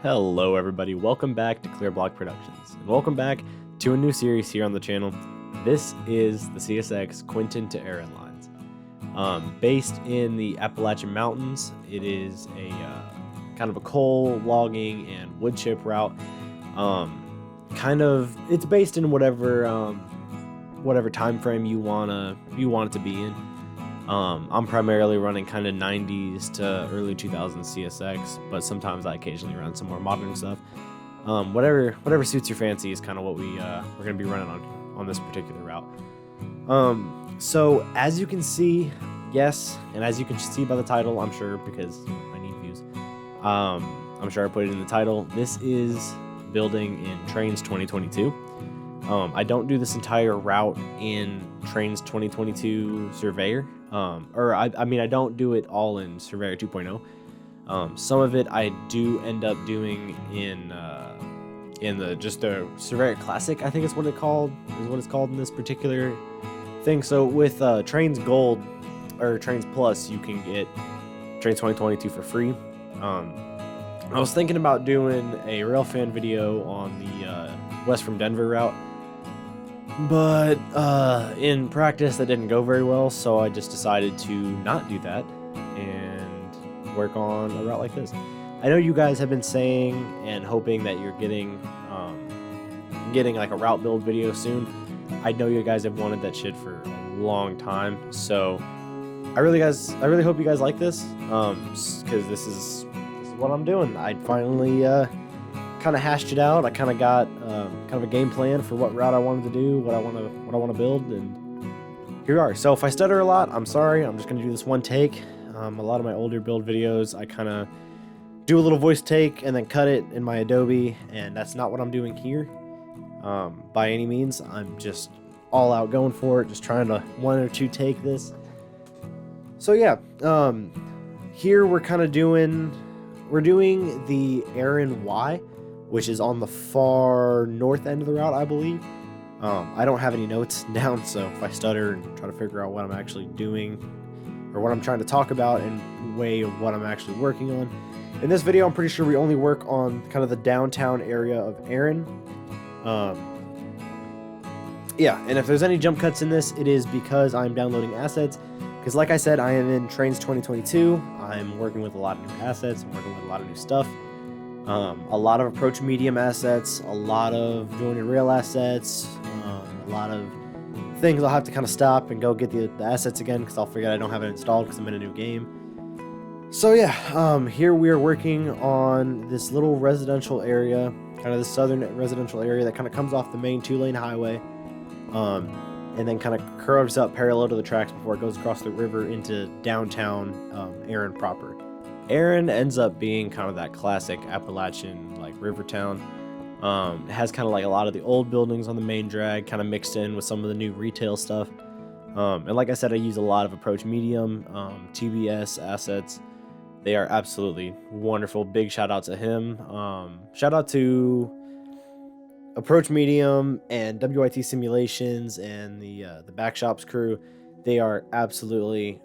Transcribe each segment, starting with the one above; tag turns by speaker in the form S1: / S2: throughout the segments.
S1: Hello everybody, welcome back to Clear Block Productions, and welcome back to a new series here on the channel. This is the CSX Quinton to Erin Lines. Based in the Appalachian Mountains, it is a kind of a coal, logging, and wood chip route. It's based in whatever time frame you want it to be in. I'm primarily running kind of 90s to early 2000s CSX, but sometimes I occasionally run some more modern stuff. Whatever suits your fancy is kind of what we're going to be running on this particular route. So as you can see, yes, and as you can see by the title, I'm sure, because I need views, I'm sure I put it in the title, this is building in Trainz 2022. I don't do this entire route in Trainz 2022 Surveyor. I don't do it all in Surveyor 2.0. Some of it I do end up doing in the Surveyor Classic, I think is what it's called in this particular thing. So with Trainz Gold or Trainz Plus, you can get Trainz 2022 for free. I was thinking about doing a Railfan video on the west from Denver route, but in practice that didn't go very well, so I just decided to not do that and work on a route like this. I know you guys have been saying and hoping that you're getting like a route build video soon. I know you guys have wanted that shit for a long time, so I really hope you guys like this, because this is what I'm doing. I finally kind of hashed it out. I kind of got kind of a game plan for what route I wanted to do, what I want to build, and here we are. So if I stutter a lot, I'm sorry. I'm just going to do this one take. A lot of my older build videos, I kind of do a little voice take and then cut it in my Adobe, and that's not what I'm doing here by any means. I'm just all out going for it, just trying to one or two take this. So yeah, here we're doing the Erin Y, which is on the far north end of the route, I believe. I don't have any notes down, so if I stutter and try to figure out what I'm actually doing or what I'm trying to talk about in way of what I'm actually working on. In this video, I'm pretty sure we only work on kind of the downtown area of Erin. Yeah, and if there's any jump cuts in this, it is because I'm downloading assets. Because like I said, I am in Trainz 2022. I'm working with a lot of new assets. I'm working with a lot of new stuff. A lot of approach medium assets, a lot of jointed rail assets, a lot of things I'll have to kind of stop and go get the assets again because I'll forget I don't have it installed because I'm in a new game. So yeah, here we are working on this little residential area, kind of the southern residential area that kind of comes off the main 2-lane highway, and then kind of curves up parallel to the tracks before it goes across the river into downtown Erin proper. Erin ends up being kind of that classic Appalachian like river town. It has kind of like a lot of the old buildings on the main drag kind of mixed in with some of the new retail stuff. And like I said, I use a lot of approach medium, TBS assets. They are absolutely wonderful. Big shout out to him. Shout out to approach medium and WIT simulations and the Backshops crew. They are absolutely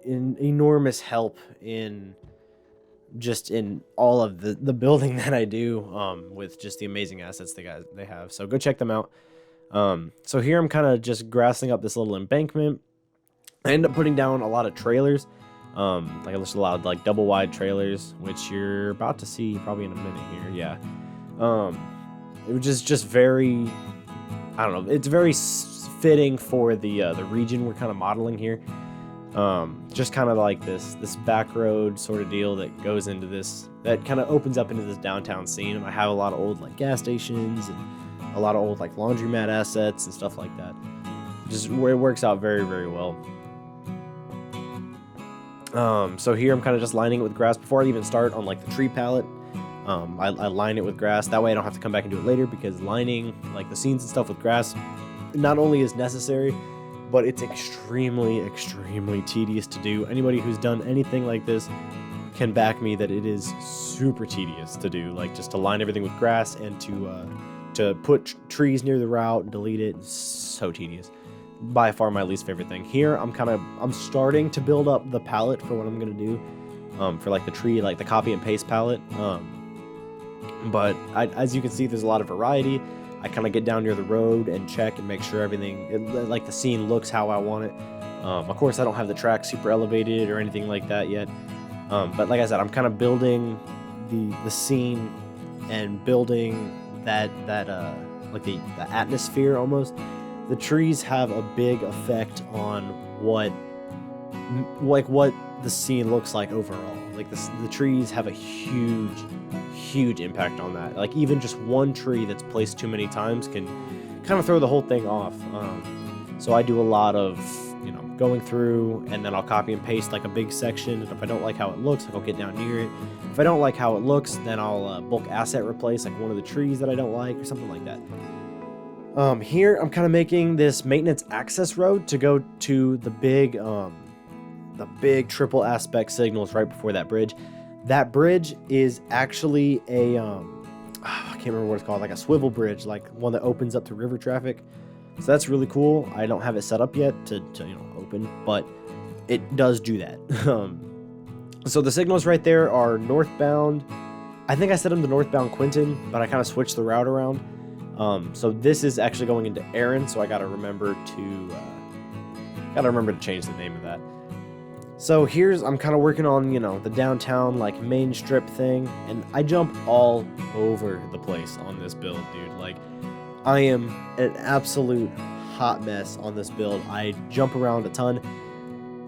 S1: an enormous help in all of the building that I do, with just the amazing assets they have. So go check them out. So here I'm kind of just grassing up this little embankment. I end up putting down a lot of trailers, like just a lot of like double wide trailers, which you're about to see probably in a minute here. Yeah. It was just very, I don't know, it's very fitting for the region we're kind of modeling here. Just kind of like this back road sort of deal that goes into this, that kind of opens up into this downtown scene. And I have a lot of old like gas stations and a lot of old like laundromat assets and stuff like that. Just where it works out very, very well. So here I'm kind of just lining it with grass before I even start on like the tree palette. I line it with grass. That way I don't have to come back and do it later, because lining like the scenes and stuff with grass not only is necessary, but it's extremely, extremely tedious to do. Anybody who's done anything like this can back me that it is super tedious to do, like just to line everything with grass and to put trees near the route and delete it. It's so tedious. By far my least favorite thing. Here I'm starting to build up the palette for what I'm gonna do, for like the tree, like the copy and paste palette. But as you can see, there's a lot of variety. I kind of get down near the road and check and make sure everything, like the scene looks how I want it. Of course, I don't have the track super elevated or anything like that yet. But like I said, I'm kind of building the scene and building that like the atmosphere almost. The trees have a big effect on what the scene looks like overall. Like the trees have a huge impact on that. Like even just one tree that's placed too many times can kind of throw the whole thing off. So I do a lot of, going through, and then I'll copy and paste like a big section. And if I don't like how it looks, like I'll get down near it. If I don't like how it looks, then I'll bulk asset replace like one of the trees that I don't like or something like that. Here I'm kind of making this maintenance access road to go to the big triple aspect signals right before that bridge. That bridge is actually a I can't remember what it's called, like a swivel bridge, like one that opens up to river traffic. So that's really cool. I don't have it set up yet to open, but it does do that. So the signals right there are northbound. I think I set them to northbound Quinton, but I kind of switched the route around. So this is actually going into Erin, so I gotta remember to change the name of that. So I'm kind of working on, the downtown, like, main strip thing, and I jump all over the place on this build, dude. Like, I am an absolute hot mess on this build. I jump around a ton.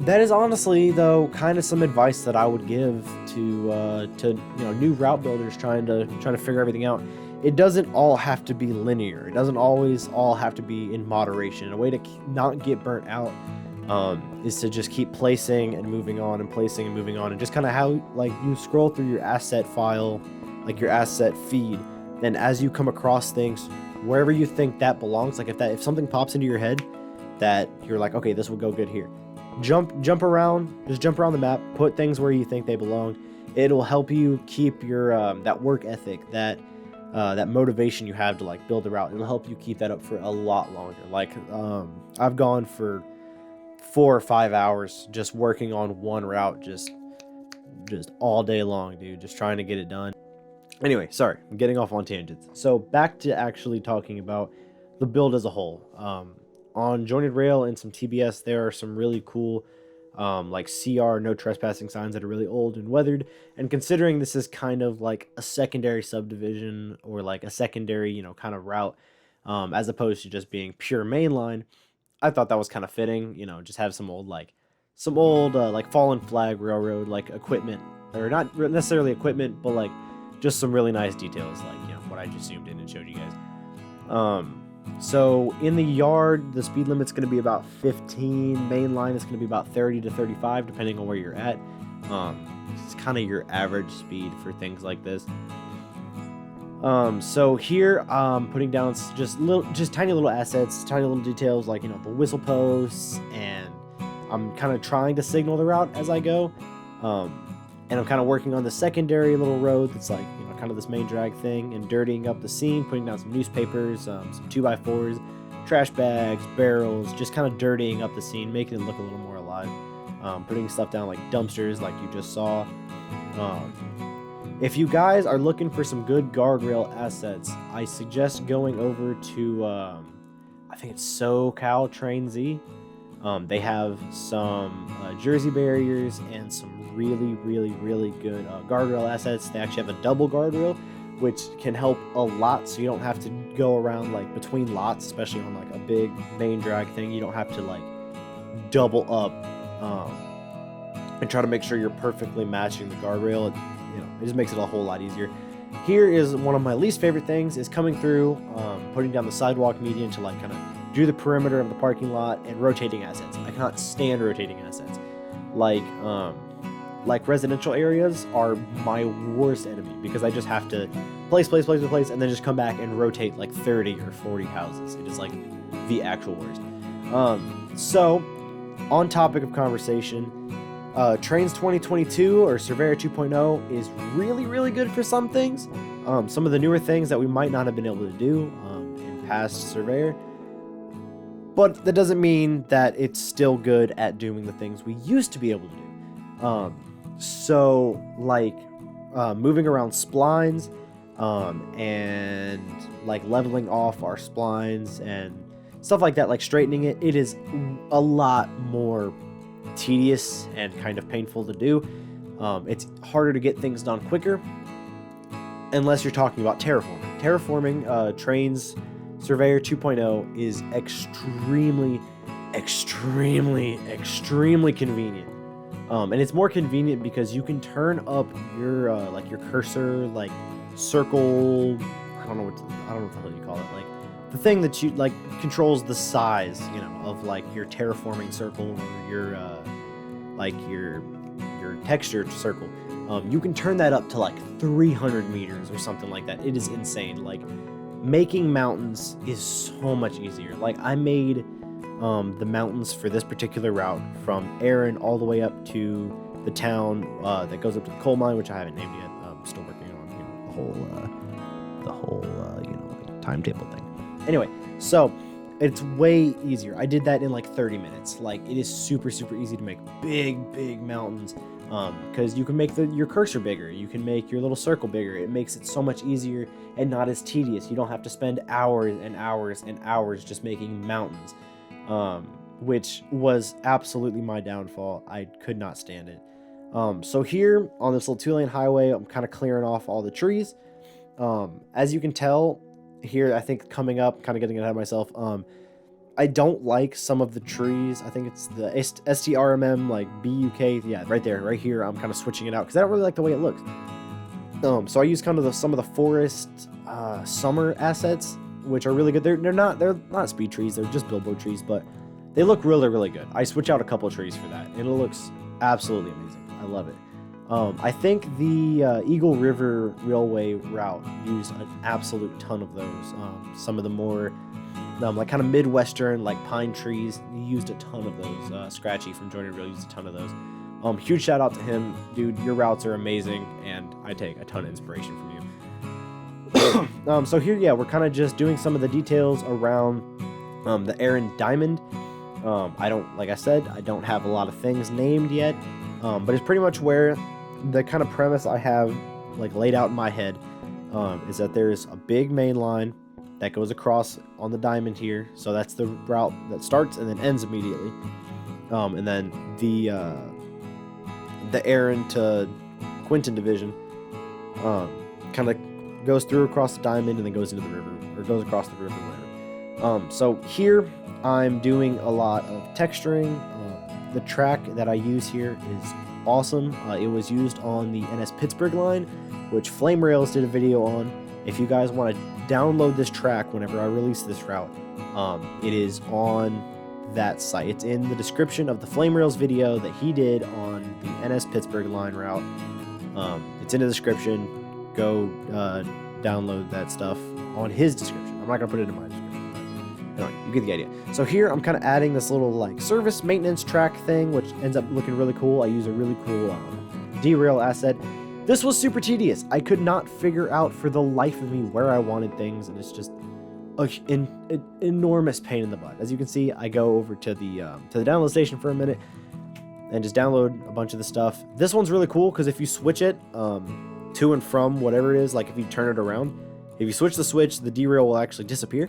S1: That is honestly, though, kind of some advice that I would give to new route builders trying to figure everything out. It doesn't all have to be linear. It doesn't always all have to be in moderation. A way to not get burnt out is to just keep placing and moving on and placing and moving on, and just kind of how, like, you scroll through your asset file, like your asset feed, then as you come across things wherever you think that belongs, like if something pops into your head that you're like, okay, this will go good here, jump around the map, put things where you think they belong. It'll help you keep your that work ethic, that motivation you have to, like, build the route. It'll help you keep that up for a lot longer. Like, I've gone for 4 or 5 hours just working on one route, just all day long, dude, just trying to get it done. Anyway, sorry, I'm getting off on tangents. So back to actually talking about the build as a whole. On Jointed Rail and some TBS, there are some really cool like CR, no trespassing signs that are really old and weathered. And considering this is kind of like a secondary subdivision, or like a secondary, kind of route, as opposed to just being pure mainline, I thought that was kind of fitting. Just have some old like fallen flag railroad like equipment, or not necessarily equipment, but like just some really nice details, like what I just zoomed in and showed you guys. So in the yard, the speed limit's going to be about 15. Main line is going to be about 30 to 35, depending on where you're at. It's kind of your average speed for things like this. So here I'm putting down just tiny little assets, tiny little details, like, the whistle posts, and I'm kind of trying to signal the route as I go. And I'm kind of working on the secondary little road that's like, kind of this main drag thing, and dirtying up the scene, putting down some newspapers, some 2x4s, trash bags, barrels, just kind of dirtying up the scene, making it look a little more alive. Putting stuff down like dumpsters, like you just saw. If you guys are looking for some good guardrail assets, I suggest going over to, I think it's SoCal Trainz. They have some jersey barriers and some really good guardrail assets. They actually have a double guardrail, which can help a lot, so you don't have to go around like between lots, especially on like a big main drag thing. You don't have to like double up and try to make sure you're perfectly matching the guardrail. It just makes it a whole lot easier. Here is one of my least favorite things, is coming through, putting down the sidewalk median to like kind of do the perimeter of the parking lot, and rotating assets. I cannot stand rotating assets. Like residential areas are my worst enemy, because I just have to place, and then just come back and rotate like 30 or 40 houses. It is like the actual worst. So on topic of conversation, Trainz 2022 or Surveyor 2.0 is really good for some things. Some of the newer things that we might not have been able to do in past Surveyor. But that doesn't mean that it's still good at doing the things we used to be able to do. So, like, moving around splines, and like leveling off our splines and stuff like that, like straightening it. It is a lot more tedious and kind of painful to do. It's harder to get things done quicker unless you're talking about terraforming. Trainz Surveyor 2.0 is extremely convenient. And it's more convenient because you can turn up your like your cursor, like circle. I don't know what the hell you call it. Like the thing that you like controls the size, you know, of like your terraforming circle or your like your textured circle. You can turn that up to like 300 meters or something like that. It is insane. Like making mountains is so much easier. Like I made the mountains for this particular route from Erin all the way up to the town that goes up to the coal mine, which I haven't named yet. I'm still working on, you know, the whole you know, like timetable thing. Anyway, so it's way easier. I did that in like 30 minutes. Like it is super easy to make big mountains because you can make your cursor bigger. You can make your little circle bigger. It makes it so much easier and not as tedious. You don't have to spend hours and hours just making mountains. Which was absolutely my downfall. I could not stand it. So here on this little 2-lane highway, I'm kind of clearing off all the trees. As you can tell here, I think coming up, kind of getting ahead of myself, I don't like some of the trees. I think it's the STRMM, like BUK, yeah, right there, right here. I'm kind of switching it out because I don't really like the way it looks. So I use kind of some of the forest summer assets, which are really good. They're not speed trees, they're just billboard trees, but they look really good. I switch out a couple of trees for that, and it looks absolutely amazing. I love it. I think the Eagle River Railway route used an absolute ton of those. Some of the more like kind of Midwestern, like pine trees, he used a ton of those. Scratchy from Joinery Reel used a ton of those. Huge shout out to him, dude. Your routes are amazing, and I take a ton of inspiration from you. So here, yeah, we're kind of just doing some of the details around the Erin Diamond. Like I said, I don't have a lot of things named yet, but it's pretty much where the kind of premise I have like laid out in my head is that there's a big main line that goes across on the diamond here. So that's the route that starts and then ends immediately. And then the Erin to Quinton division kind of goes through across the diamond and then goes into the river, or goes across the river, whatever. So here I'm doing a lot of texturing. The track that I use here is awesome. It was used on the NS Pittsburgh line, which Flame Rails did a video on. If you guys want to download this track whenever I release this route, it is on that site. It's in the description of the Flame Rails video that he did on the NS Pittsburgh line route. It's in the description. Go download that stuff on his description. I'm not gonna put it in my description, but anyway, you get the idea. So here I'm kind of adding this little like service maintenance track thing, which ends up looking really cool. I use a really cool derail asset. This was super tedious. I could not figure out for the life of me where I wanted things, and it's just an enormous pain in the butt. As you can see, I go over to the download station for a minute and just download a bunch of the stuff. This one's really cool because if you switch it to and from whatever it is, like if you turn it around, if you switch the switch, the derail will actually disappear,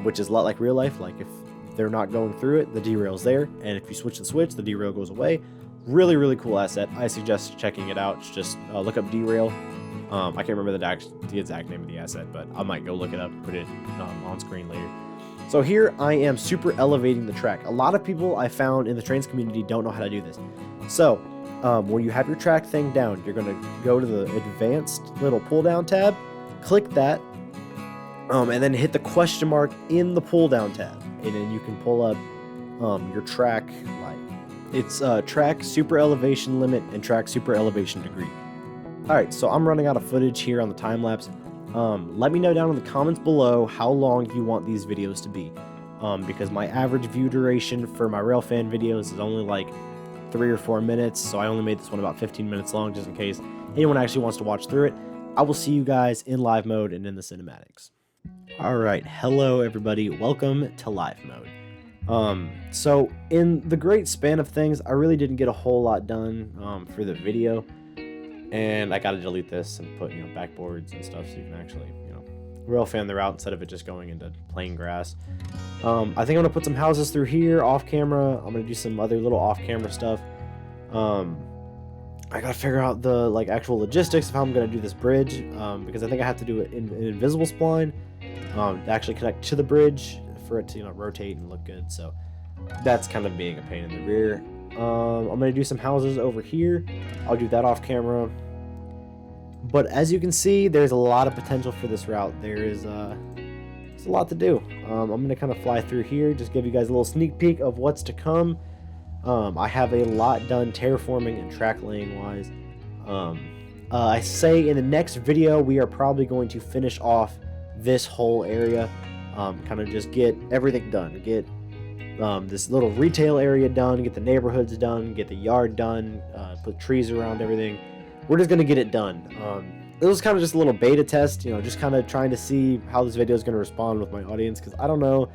S1: which is a lot like real life. Like if they're not going through it, the derail's there, and if you switch the switch, the derail goes away. Really cool asset. I suggest checking it out. Just look up derail. I can't remember the exact name of the asset, but I might go look it up, put it on screen later. So here I am super elevating the track. A lot of people I found in the Trainz community don't know how to do this. So when you have your track thing down, you're going to go to the advanced little pull down tab, click that, and then hit the question mark in the pull down tab, and then you can pull up your track. Like it's track super elevation limit and track super elevation degree. Alright, so I'm running out of footage here on the time lapse. Let me know down in the comments below how long you want these videos to be, because my average view duration for my Railfan videos is only like 3 or 4 minutes, so I only made this one about 15 minutes long just in case anyone actually wants to watch through it. I will see you guys in live mode and in the cinematics. Alright, hello everybody, welcome to live mode. So in the great span of things, I really didn't get a whole lot done for the video. And I got to delete this and put, backboards and stuff so you can actually, rail fan the route instead of it just going into plain grass. I think I'm going to put some houses through here off camera. I'm going to do some other little off camera stuff. I got to figure out the actual logistics of how I'm going to do this bridge, because I think I have to do it in an invisible spline to actually connect to the bridge for it to rotate and look good. So that's kind of being a pain in the rear. I'm going to do some houses over here. I'll do that off camera. But as you can see, there's a lot of potential for this route. There's a lot to do. I'm going to kind of fly through here, just give you guys a little sneak peek of what's to come. I have a lot done terraforming and track laying wise. I say in the next video, we are probably going to finish off this whole area. Kind of just get everything done. Get this little retail area done, get the neighborhoods done, get the yard done, put trees around everything. We're just going to get it done. It was kind of just a little beta test, just kind of trying to see how this video is going to respond with my audience, because I don't know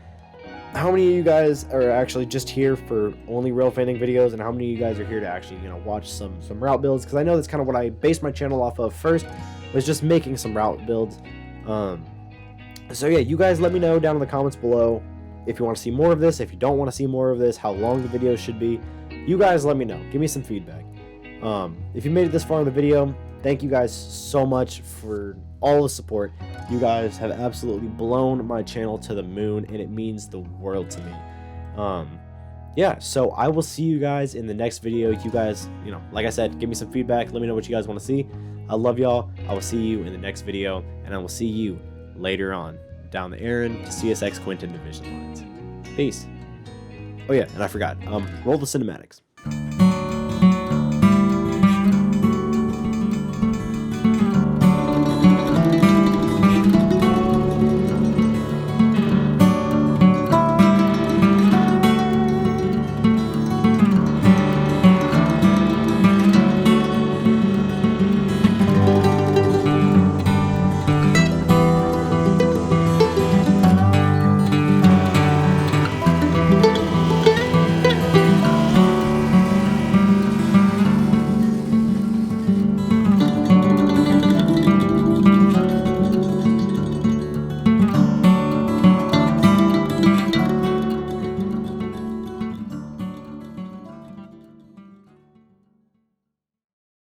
S1: how many of you guys are actually just here for only rail fanning videos and how many of you guys are here to actually, watch some route builds, because I know that's kind of what I based my channel off of first, was just making some route builds. So yeah, you guys let me know down in the comments below if you want to see more of this, if you don't want to see more of this, how long the video should be. You guys let me know. Give me some feedback. If you made it this far in the video, thank you guys so much for all the support. You guys have absolutely blown my channel to the moon, and it means the world to me. Yeah, so I will see you guys in the next video. You guys, like I said, give me some feedback. Let me know what you guys want to see. I love y'all. I will see you in the next video, and I will see you later on down the Erin to CSX Quinton division lines. Peace. Oh yeah, and I forgot. Roll the cinematics.